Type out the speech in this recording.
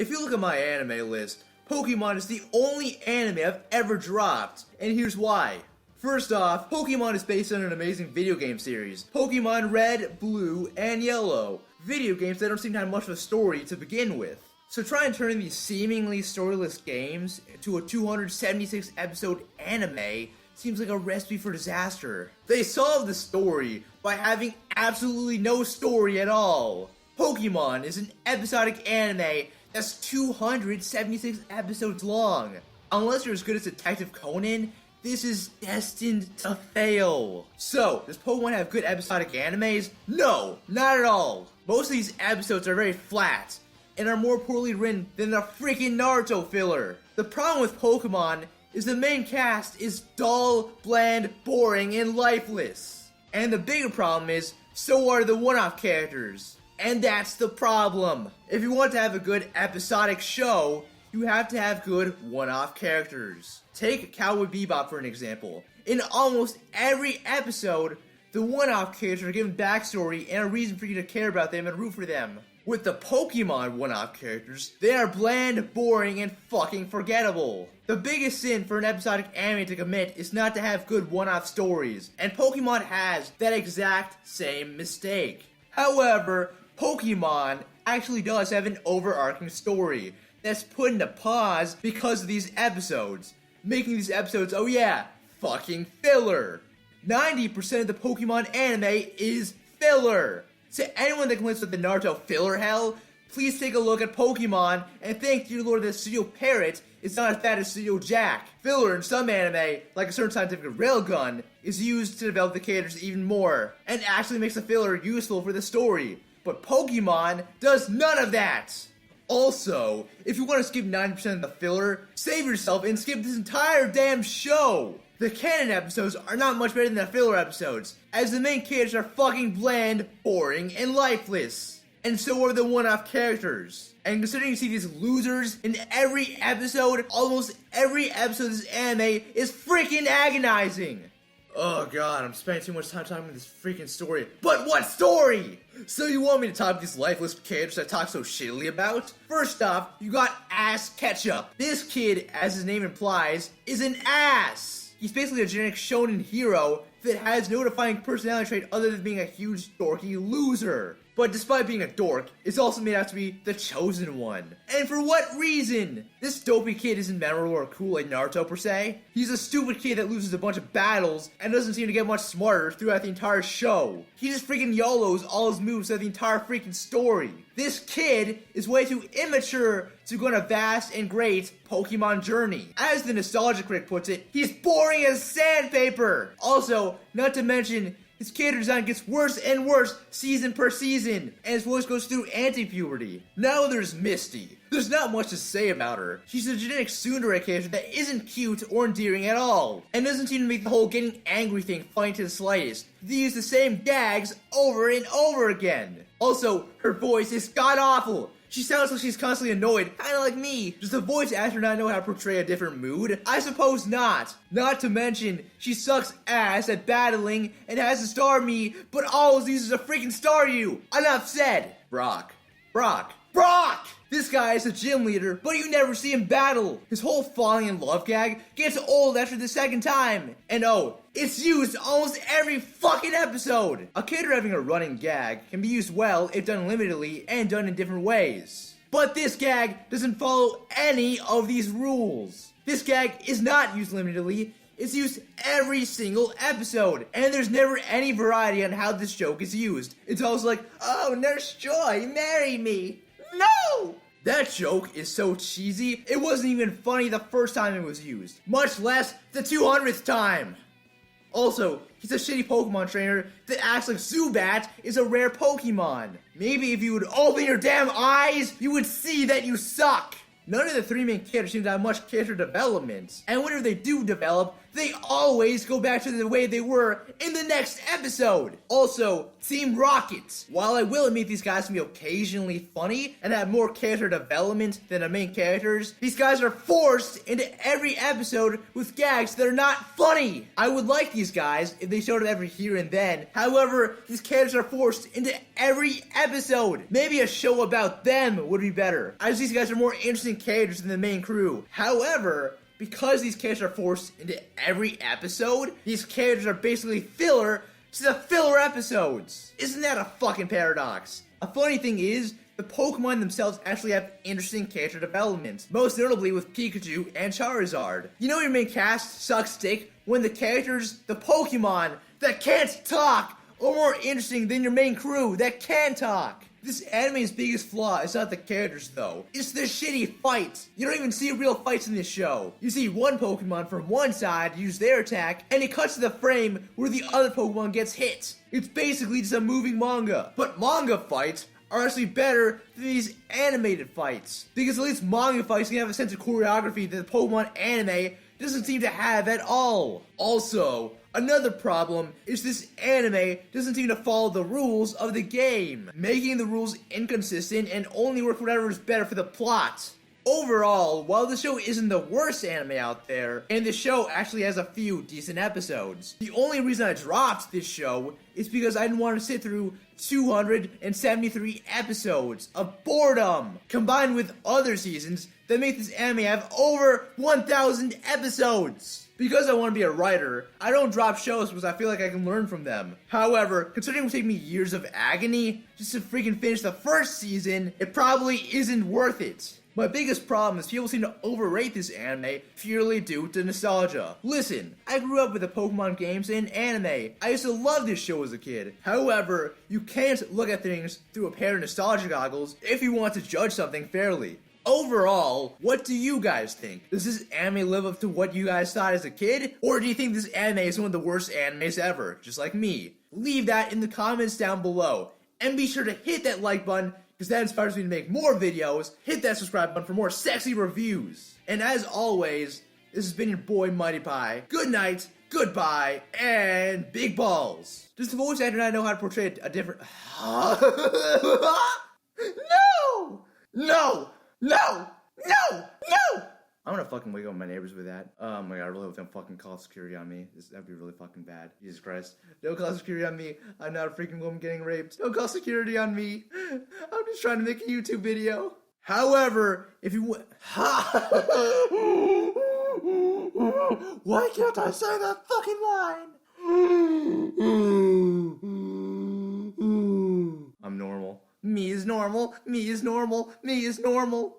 If you look at my anime list, Pokemon is the only anime I've ever dropped, and here's why. First off, Pokemon is based on an amazing video game series, Pokemon Red, Blue, and Yellow, video games that don't seem to have much of a story to begin with. So try and turn these seemingly storyless games into a 276 episode anime seems like a recipe for disaster. They solve the story by having absolutely no story at all. Pokemon is an episodic anime that's 276 episodes long. Unless you're as good as Detective Conan, this is destined to fail. So, does Pokemon have good episodic animes? No, not at all. Most of these episodes are very flat and are more poorly written than the freaking Naruto filler. The problem with Pokemon is the main cast is dull, bland, boring, and lifeless. And the bigger problem is, so are the one-off characters. And that's the problem. If you want to have a good episodic show, you have to have good one-off characters. Take Cowboy Bebop for an example. In almost every episode, the one-off characters are given backstory and a reason for you to care about them and root for them. With the Pokemon one-off characters, they are bland, boring, and fucking forgettable. The biggest sin for an episodic anime to commit is not to have good one-off stories, and Pokemon has that exact same mistake. However, Pokemon actually does have an overarching story that's put into pause because of these episodes, making these episodes, oh yeah, fucking filler. 90% of the Pokemon anime is filler. To anyone that complains with the Naruto filler hell, please take a look at Pokemon and thank dear Lord that Studio Parrot is not as bad as Studio Jack. Filler in some anime, like a certain scientific railgun, is used to develop the characters even more, and actually makes the filler useful for the story. But Pokemon does none of that! Also, if you want to skip 90% of the filler, save yourself and skip this entire damn show! The canon episodes are not much better than the filler episodes, as the main characters are fucking bland, boring, and lifeless. And so are the one-off characters. And considering you see these losers in every episode, almost every episode of this anime is freaking agonizing! Oh god, I'm spending too much time talking about this freaking story. But what story? So you want me to talk about these lifeless characters I talk so shittily about? First off, you got Ass Ketchup. This kid, as his name implies, is an ass. He's basically a generic shonen hero that has no defining personality trait other than being a huge dorky loser. But despite being a dork, it's also made out to be the chosen one. And for what reason? This dopey kid isn't memorable or cool like Naruto per se. He's a stupid kid that loses a bunch of battles and doesn't seem to get much smarter throughout the entire show. He just freaking YOLOs all his moves throughout the entire freaking story. This kid is way too immature to go on a vast and great Pokemon journey. As the nostalgia critic puts it, he's boring as sandpaper. Also, not to mention, his character design gets worse and worse season per season, and his voice goes through anti-puberty. Now there's Misty. There's not much to say about her. She's a generic tsundere character that isn't cute or endearing at all, and doesn't seem to make the whole getting angry thing funny to the slightest. They use the same gags over and over again. Also, her voice is god-awful. She sounds like she's constantly annoyed, kinda like me. Does the voice actor not know how to portray a different mood? I suppose not. Not to mention, she sucks ass at battling and has to star me, but always uses a freaking star you. Enough said. Brock. This guy is a gym leader, but you never see him battle. His whole falling in love gag gets old after the second time. And oh, it's used almost every fucking episode. A character having a running gag can be used well if done limitedly and done in different ways. But this gag doesn't follow any of these rules. This gag is not used limitedly. It's used every single episode, and there's never any variety on how this joke is used. It's always like, oh, Nurse Joy, marry me. No! That joke is so cheesy, it wasn't even funny the first time it was used, much less the 200th time. Also, he's a shitty Pokemon trainer that acts like Zubat is a rare Pokemon. Maybe if you would open your damn eyes, you would see that you suck. none of the three main characters seem to have much character development. And whenever they do develop, they always go back to the way they were in the next episode. Also, Team Rocket. While I will admit these guys can be occasionally funny and have more character development than the main characters, these guys are forced into every episode with gags that are not funny. I would like these guys if they showed up every here and then. However, these characters are forced into every episode. Maybe a show about them would be better, as these guys are more interesting characters than the main crew. However, because these characters are forced into every episode, these characters are basically filler to the filler episodes. Isn't that a fucking paradox? A funny thing is, the Pokemon themselves actually have interesting character development, most notably with Pikachu and Charizard. You know your main cast sucks dick when the characters, the Pokemon that can't talk, are more interesting than your main crew that can talk. This anime's biggest flaw is not the characters though, it's the shitty fights. You don't even see real fights in this show. You see one Pokemon from one side use their attack, and it cuts to the frame where the other Pokemon gets hit. It's basically just a moving manga. But manga fights are actually better than these animated fights, because at least manga fights can have a sense of choreography that the Pokemon anime doesn't seem to have at all. Also, another problem is this anime doesn't seem to follow the rules of the game, making the rules inconsistent and only work whatever is better for the plot. Overall, while the show isn't the worst anime out there, and the show actually has a few decent episodes, the only reason I dropped this show is because I didn't want to sit through 273 episodes of boredom, combined with other seasons that make this anime have over 1,000 episodes. Because I want to be a writer, I don't drop shows because I feel like I can learn from them. However, considering it would take me years of agony just to freaking finish the first season, it probably isn't worth it. My biggest problem is people seem to overrate this anime purely due to nostalgia. Listen, I grew up with the Pokemon games and anime. I used to love this show as a kid. However, you can't look at things through a pair of nostalgia goggles if you want to judge something fairly. Overall, what do you guys think? Does this anime live up to what you guys thought as a kid? Or do you think this anime is one of the worst animes ever, just like me? Leave that in the comments down below. And be sure to hit that like button, because that inspires me to make more videos. Hit that subscribe button for more sexy reviews. And as always, this has been your boy Mighty Pie. Good night, goodbye, and big balls. Does the voice actor not know how to portray a different... No! No! No! No! No! I'm gonna fucking wake up my neighbors with that. Oh my god, I really hope they don't fucking call security on me. That'd be really fucking bad. Jesus Christ. Don't call security on me. I'm not a freaking woman getting raped. Don't call security on me. I'm just trying to make a YouTube video. However, if you why can't I say that fucking line? I'm normal. Me is normal. Me is normal. Me is normal.